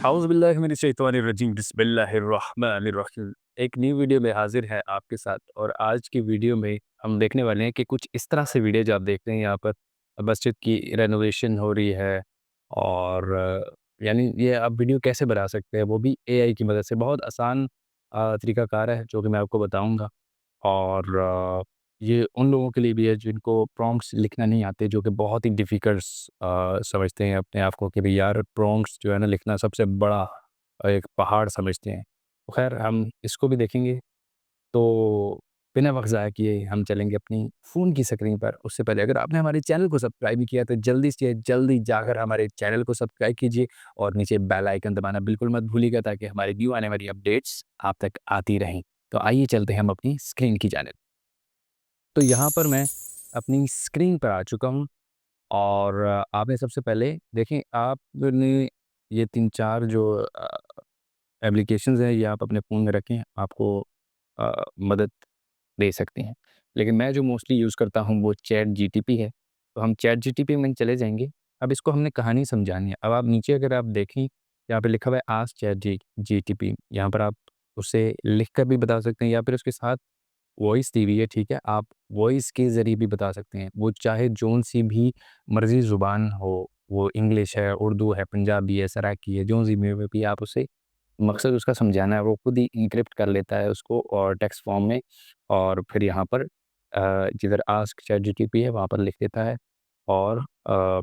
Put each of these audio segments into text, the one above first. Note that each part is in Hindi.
औज़ुबिल्लाहि मिनश्शैतानिर्रजीम बिस्मिल्लाहिर्रहमानिर्रहीम। एक न्यू वीडियो में हाज़िर है आपके साथ और आज की वीडियो में हम देखने वाले हैं कि कुछ इस तरह से वीडियो जो आप देख रहे हैं यहाँ पर मस्जिद की रेनोवेशन हो रही है और यानी ये आप वीडियो कैसे बना सकते हैं वो भी एआई की मदद से। बहुत आसान तरीक़ाकार है जो कि मैं आपको बताऊँगा और ये उन लोगों के लिए भी है जिनको प्रॉम्प्ट्स लिखना नहीं आते, जो कि बहुत ही डिफ़िकल्ट समझते हैं अपने आप को कि भई यार प्रॉम्प्ट्स जो है ना लिखना सबसे बड़ा एक पहाड़ समझते हैं। तो ख़ैर हम इसको भी देखेंगे। तो बिना वक़्त ज़ाया किए हम चलेंगे अपनी फ़ोन की स्क्रीन पर। उससे पहले अगर आपने हमारे चैनल को सब्सक्राइब नहीं किया तो जल्दी से जल्दी जाकर हमारे चैनल को सब्सक्राइब कीजिए और नीचे बेल आइकन दबाना बिल्कुल मत भूलिएगा ताकि हमारी न्यू आने वाली अपडेट्स आप तक आती रहें। तो आइए चलते हैं हम अपनी स्क्रीन की जानिब। तो यहाँ पर मैं अपनी स्क्रीन पर आ चुका हूँ और आपने सबसे पहले देखें आपने ये 3-4 जो एप्लीकेशंस हैं ये आप अपने फ़ोन में रखें, आपको मदद दे सकती हैं। लेकिन मैं जो मोस्टली यूज़ करता हूँ वो चैट जीटीपी है। तो हम चैट जीटीपी में चले जाएँगे। अब इसको हमने कहानी समझानी है। अब आप नीचे अगर आप देखें यहाँ पे लिखा हुआ है आस्क चैट जीटीपी, यहाँ पर आप उसे लिख कर भी बता सकते हैं या फिर उसके साथ वॉइस दी हुई है, ठीक है? आप वॉइस के ज़रिए भी बता सकते हैं। वो चाहे जौन-सी भी मर्ज़ी ज़ुबान हो, वो इंग्लिश है, उर्दू है, पंजाबी है, सराइकी है, जौन-सी में भी आप उसे मकसद उसका समझाना है, वो खुद ही एन्क्रिप्ट कर लेता है उसको और टेक्स्ट फॉर्म में और फिर यहाँ पर जिधर आस्क चैटजीपीटी है वहाँ पर लिख देता है और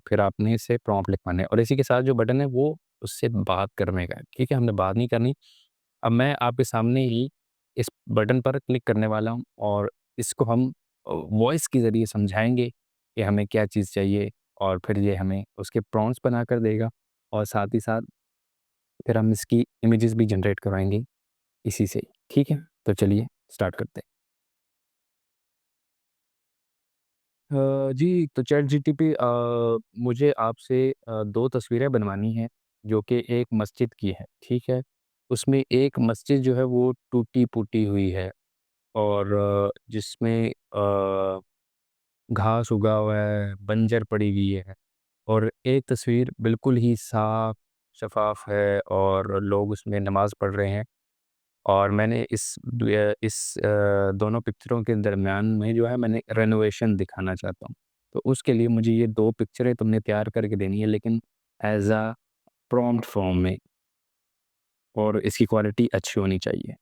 फिर आपने इसे प्रॉम्प्ट लिखवाना है और इसी के साथ जो बटन है वो उससे बात करने का है, ठीक है? हमने बात नहीं करनी। अब मैं आपके सामने ही इस बटन पर क्लिक करने वाला हूँ और इसको हम वॉइस के ज़रिए समझाएँगे कि हमें क्या चीज़ चाहिए और फिर ये हमें उसके प्रॉम्प्ट्स बनाकर देगा और साथ ही साथ फिर हम इसकी इमेजेस भी जनरेट करवाएँगे इसी से, ठीक है? तो चलिए स्टार्ट करते हैं। जी, तो चैटजीटीपी मुझे आपसे 2 तस्वीरें बनवानी हैं, जो कि एक मस्जिद की है, ठीक है? उसमें एक मस्जिद जो है वो टूटी-फूटी हुई है और जिसमें घास उगा हुआ है, बंजर पड़ी हुई है और एक तस्वीर बिल्कुल ही साफ, शफ़ाफ़ है और लोग उसमें नमाज़ पढ़ रहे हैं। और मैंने दोनों पिक्चरों के दरमियान में जो है मैंने रेनोवेशन दिखाना चाहता हूँ। तो उसके लिए मुझे ये 2 पिक्चरें तुमने तैयार करके देनी है लेकिन ऐज़ अ प्रॉम्प्ट फॉर्म में और इसकी क्वालिटी अच्छी होनी चाहिए।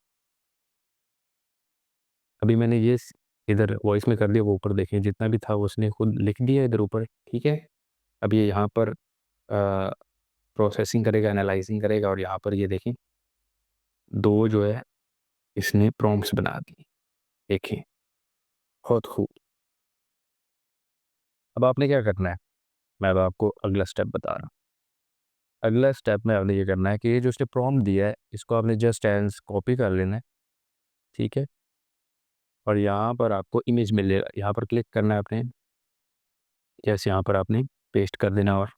अभी मैंने ये स इधर वॉइस में कर दिया, वो ऊपर देखें जितना भी था वो उसने खुद लिख दिया इधर ऊपर, ठीक है? अब ये यहाँ पर प्रोसेसिंग करेगा, एनालाइज़िंग करेगा और यहाँ पर ये देखें 2 जो है इसने प्रॉम्प्ट्स बना दिए। देखिए, बहुत खूब। अब आपने क्या करना है? मैं अब आपको अगला स्टेप बता रहा हूँ। अगला स्टेप में आपने ये करना है कि ये जो उसने प्रॉम्प्ट दिया है, इसको आपने जस्ट एज़ कॉपी कर लेना है, ठीक है? और यहाँ पर आपको इमेज मिलेगा, यहाँ पर क्लिक करना है आपने, जैसे यहाँ पर आपने पेस्ट कर देना और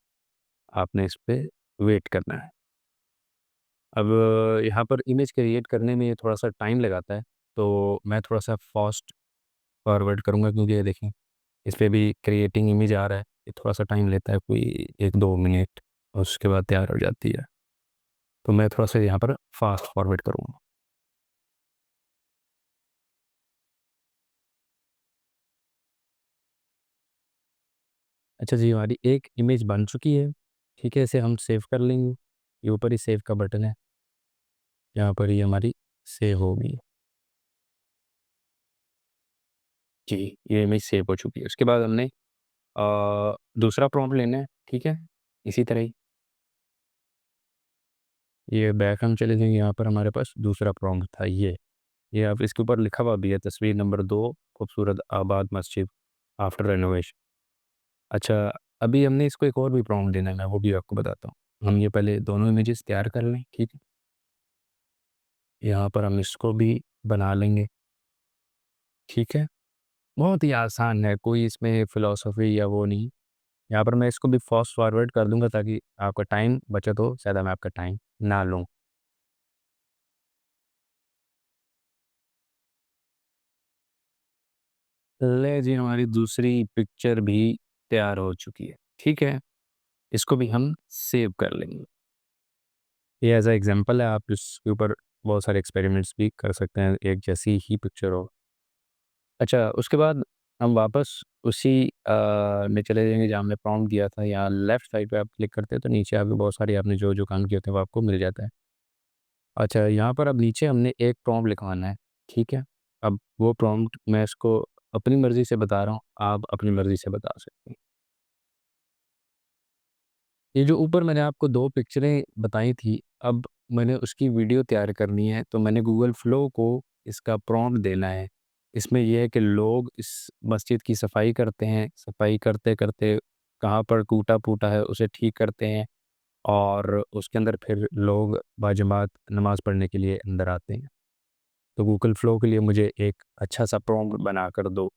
आपने इस पे वेट करना है। अब यहाँ पर इमेज क्रिएट करने में ये थोड़ा-सा टाइम लगाता है, तो मैं थोड़ा-सा फ़ास्ट फॉरवर्ड करूँगा क्योंकि ये देखें, इस पे भी क्रिएटिंग इमेज आ रहा है, ये थोड़ा-सा टाइम लेता है, कोई 1-2 मिनट और उसके बाद तैयार हो जाती है। तो मैं थोड़ा-सा यहाँ पर फ़ास्ट फॉरवर्ड करूँगा। अच्छा जी, हमारी एक इमेज बन चुकी है, ठीक है? इसे हम सेव कर लेंगे। ये ऊपर ही सेव का बटन है, यहाँ पर ये हमारी सेव हो गई। जी, ये इमेज सेव हो चुकी है। उसके बाद हमने दूसरा प्रॉम्प्ट लेना है, ठीक है? इसी तरह ही ये बैक हम चले जाएँगे, यहाँ पर हमारे पास दूसरा प्रॉम्प्ट था ये। ये अब इसके ऊपर लिखा हुआ भी है तस्वीर नंबर 2 खूबसूरत आबाद मस्जिद आफ्टर रेनोवेशन। अच्छा, अभी हमने इसको एक और भी प्रॉम्प्ट देना है, मैं वो भी आपको बताता हूँ। हम ये पहले दोनों इमेजेस तैयार कर लें, ठीक है? यहाँ पर हम इसको भी बना लेंगे, ठीक है? बहुत ही आसान है, कोई इसमें फ़िलॉसफ़ी या वो नहीं। यहाँ पर मैं इसको भी फ़ास्ट फॉरवर्ड कर दूँगा ताकि आपका टाइम बचत हो, ज़्यादा मैं आपका टाइम ना लूँ। ले जी, हमारी दूसरी पिक्चर भी तैयार हो चुकी है, ठीक है? इसको भी हम सेव कर लेंगे। ये एज अ एग्जांपल है, आप इसके ऊपर बहुत सारे एक्सपेरिमेंट्स भी कर सकते हैं, एक जैसी ही पिक्चर हो। अच्छा, उसके बाद हम वापस उसी में चले जाएँगे जहाँ हमने प्रॉम्प्ट दिया था। यहाँ लेफ्ट साइड पे आप क्लिक करते हैं तो नीचे आपको बहुत सारे आपने जो काम किए होते हैं वो आपको मिल जाता है। अच्छा, यहाँ पर अब नीचे हमने एक प्रॉम्प्ट लिखवाना है, ठीक है? अब वो प्रॉम्प्ट मैं इसको अपनी मर्ज़ी से बता रहा हूँ, आप अपनी मर्ज़ी से बता सकते हैं। ये जो ऊपर मैंने आपको 2 पिक्चरें बताई थी, अब मैंने उसकी वीडियो तैयार करनी है, तो मैंने गूगल फ्लो को इसका प्रॉम्प्ट देना है। इसमें ये है कि लोग इस मस्जिद की सफाई करते हैं, सफाई करते-करते कहाँ पर टूटा-फूटा है उसे ठीक करते हैं और उसके अंदर फिर लोग बाजमात नमाज़ पढ़ने के लिए अंदर आते हैं। तो गूगल फ्लो के लिए मुझे एक अच्छा-सा प्रॉम्प्ट बनाकर दो।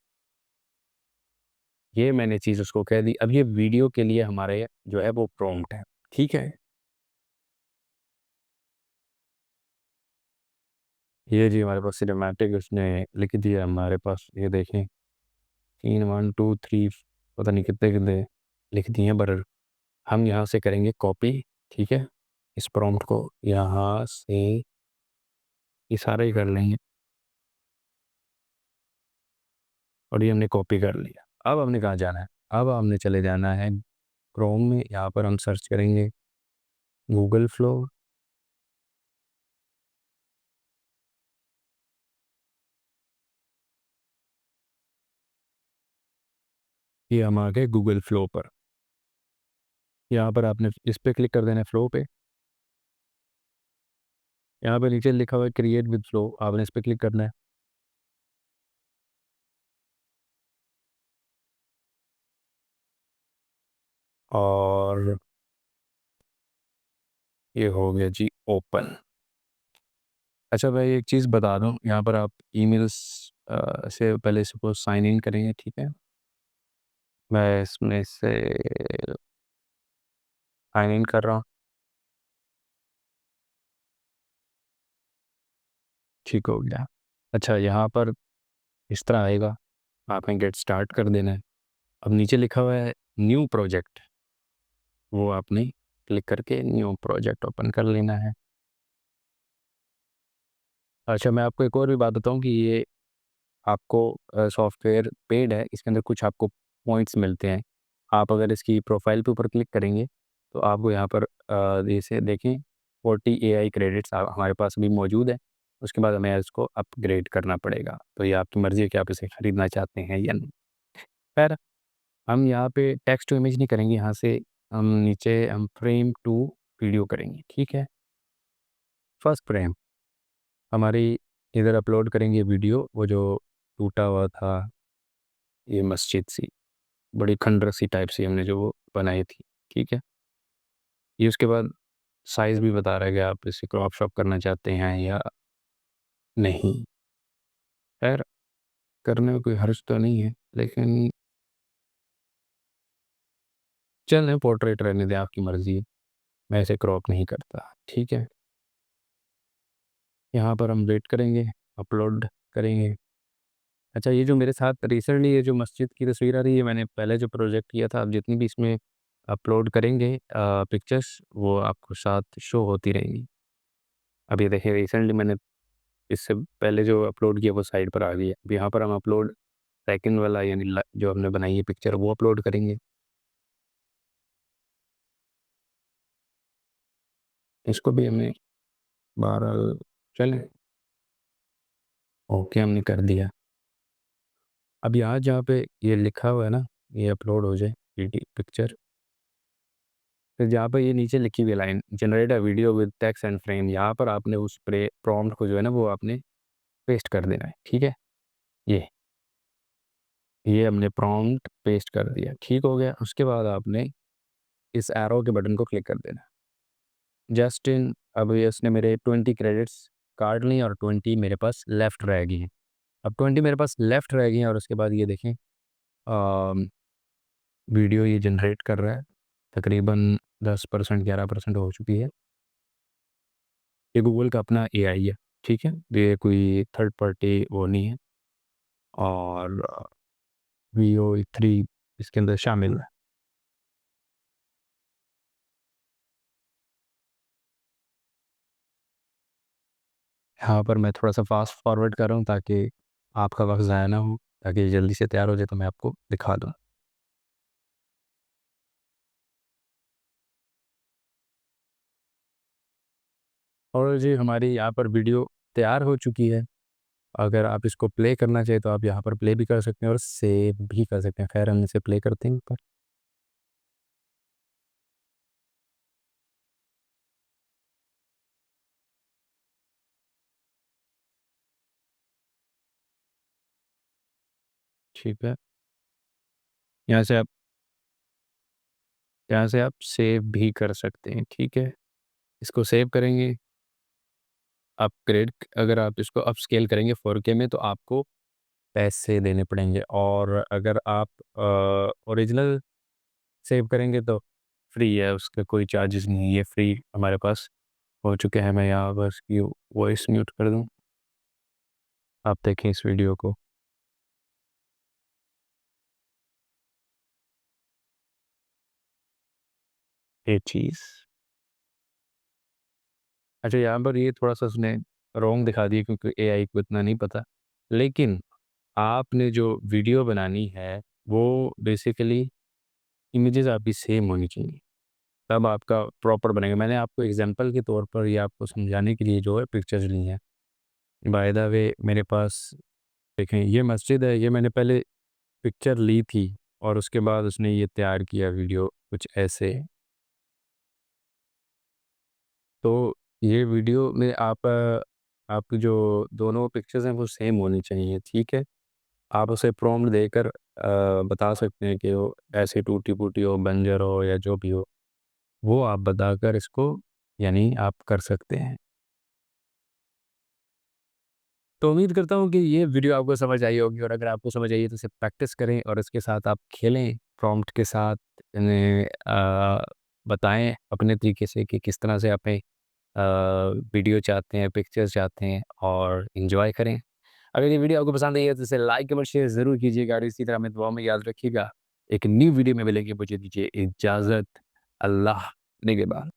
ये मैंने चीज़ उसको कह दी। अब ये वीडियो के लिए हमारे जो है वो प्रॉम्प्ट है, ठीक है? ये जी हमारे पास सिनेमैटिक उसने लिख दिया हमारे पास, ये देखें, सीन 1 2 3 पता नहीं कितने-कितने लिख दिए हैं, पर हम यहाँ से करेंगे कॉपी, ठीक है? इस प्रॉम्प्ट को यहाँ से ये सारा ही कर लेंगे और ये हमने कॉपी कर लिया। अब हमने कहाँ जाना है? अब हमने चले जाना है क्रोम में, यहाँ पर हम सर्च करेंगे गूगल फ्लो। ये हम आ गए गूगल फ्लो पर। यहाँ पर आपने इस पे क्लिक कर देना है, फ्लो पे। यहाँ पे नीचे लिखा हुआ है क्रिएट विद फ्लो, आपने इस पे क्लिक करना है। और ये हो गया जी ओपन। अच्छा भाई, एक चीज़ बता दूँ, यहाँ पर आप ईमेल्स से पहले सपोज़ साइन इन करेंगे, ठीक है? मैं इसमें से साइन इन कर रहा हूँ, ठीक हो गया। अच्छा, यहाँ पर इस तरह आएगा, आपने गेट स्टार्ट कर देना है। अब नीचे लिखा हुआ है न्यू प्रोजेक्ट, वो आपने क्लिक करके न्यू प्रोजेक्ट ओपन कर लेना है। अच्छा, मैं आपको एक और भी बात बताऊँ कि ये आपको सॉफ्टवेयर पेड है, इसके अंदर कुछ आपको पॉइंट्स मिलते हैं। आप अगर इसकी प्रोफ़ाइल के ऊपर क्लिक करेंगे, तो आपको यहाँ पर जैसे देखें 40 एआई क्रेडिट्स हमारे पास अभी मौजूद है। उसके बाद हमें इसको अपग्रेड करना पड़ेगा। तो ये आपकी मर्ज़ी है कि आप इसे खरीदना चाहते हैं या नहीं। ख़ैर, हम यहाँ पे टेक्स्ट टू इमेज नहीं करेंगे, यहाँ से हम नीचे हम फ्रेम टू वीडियो करेंगे, ठीक है? फर्स्ट फ्रेम हमारी इधर अपलोड करेंगे वीडियो, वो जो टूटा हुआ था, ये मस्जिद सी, बड़ी खंडर सी टाइप सी हमने जो वो बनाई थी, ठीक है? ये उसके बाद साइज़ भी बता रहा है कि आप इसे क्रॉप शॉप करना चाहते हैं या नहीं। ख़ैर, करने में कोई हर्ज तो नहीं है, लेकिन चलें पोर्ट्रेट रहने दें, आपकी मर्ज़ी है। मैं इसे क्रॉप नहीं करता, ठीक है? यहाँ पर हम वेट करेंगे, अपलोड करेंगे। अच्छा, ये जो मेरे साथ रिसेंटली ये जो मस्जिद की तस्वीर आ रही है, मैंने पहले जो प्रोजेक्ट किया था, आप जितनी भी इसमें अपलोड करेंगे पिक्चर्स, वो आपको साथ शो होती रहेंगी। अब ये देखिए, रिसेंटली मैंने इससे पहले जो अपलोड किया वो साइड पर आ गई है। अब यहाँ पर हम अपलोड सेकंड वाला यानी जो हमने बनाई है पिक्चर, वो अपलोड करेंगे। इसको भी हमने 12 चलें, ओके हमने कर दिया। अब यहाँ जहाँ पे ये लिखा हुआ है ना, ये अपलोड हो जाए पिक्चर, फिर जहाँ पे ये नीचे लिखी हुई line generate a video with text and frame, यहाँ पर आपने उस प्रॉम्प्ट को जो है ना वो आपने पेस्ट कर देना है, ठीक है? ये ये हमने प्रॉम्प्ट पेस्ट कर दिया, ठीक हो गया। उसके बाद आपने इस एरो के बटन को क्लिक कर देना है। जस्ट इन, अब ये उसने मेरे 20 क्रेडिट्स काट ली और 20 मेरे पास लेफ़्ट रह गई हैं। अब 20 मेरे पास लेफ़्ट रह गई हैं और उसके बाद ये देखें वीडियो ये जनरेट कर रहा है, तकरीबन 10% 11% हो चुकी है। ये गूगल का अपना एआई है, ठीक है? ये कोई थर्ड पार्टी वो नहीं है और VO3 इसके अंदर शामिल है। यहाँ पर मैं थोड़ा-सा फ़ास्ट फॉरवर्ड कर रहा हूँ ताकि आपका वक़्त ज़ाया ना हो, ताकि ये जल्दी से तैयार हो जाए तो मैं आपको दिखा दूँ। और जी हमारी यहाँ पर वीडियो तैयार हो चुकी है। अगर आप इसको प्ले करना चाहें तो आप यहाँ पर प्ले भी कर सकते हैं और सेव भी कर सकते हैं। ख़ैर हम इसे प्ले करते हैं ऊपर। ठीक है। यहाँ से आप सेव भी कर सकते हैं, ठीक है। इसको सेव करेंगे, अपग्रेड अगर आप इसको अपस्केल करेंगे 4K में तो आपको पैसे देने पड़ेंगे और अगर आप ओरिजिनल सेव करेंगे तो फ्री है, उसका कोई चार्जेस नहीं है, ये फ्री हमारे पास हो चुके हैं। मैं यहाँ बस ये वॉइस म्यूट कर दूँ, आप देखें इस वीडियो को। ये चीज़ अच्छा यहाँ पर ये थोड़ा-सा उसने रॉन्ग दिखा दिया क्योंकि एआई को इतना नहीं पता। लेकिन आपने जो वीडियो बनानी है, वो बेसिकली इमेजेस आपकी सेम होनी चाहिए, तब आपका प्रॉपर बनेगा। मैंने आपको एग्ज़ाम्पल के तौर पर ये आपको समझाने के लिए जो है पिक्चर्स ली हैं। बाय द वे मेरे पास देखें ये मस्जिद है, ये मैंने पहले पिक्चर ली थी और उसके बाद उसने ये तैयार किया वीडियो कुछ ऐसे। तो ये वीडियो में आपकी जो दोनों पिक्चर्स हैं वो सेम होनी चाहिए, ठीक है? आप उसे प्रॉम्प्ट देकर बता सकते हैं कि वो ऐसे टूटी-फूटी हो, बंजर हो या जो भी हो, वो आप बताकर इसको यानी आप कर सकते हैं। तो उम्मीद करता हूँ कि ये वीडियो आपको समझ आई होगी और अगर आपको समझ आई है तो इसे प्रैक्टिस करें और इसके साथ आप खेलें प्रॉम्प्ट के साथ इन्हें बताएँ अपने तरीके से कि किस तरह से अपने वीडियो चाहते हैं, पिक्चर्स चाहते हैं और एन्जॉय करें। अगर ये वीडियो आपको पसंद आई है तो इसे लाइक, कमेंट, शेयर ज़रूर कीजिएगा और इसी तरह हमें दुआ में याद रखिएगा। एक न्यू वीडियो में मिलेंगे, मुझे दीजिए इजाज़त। अल्लाह निगहबान।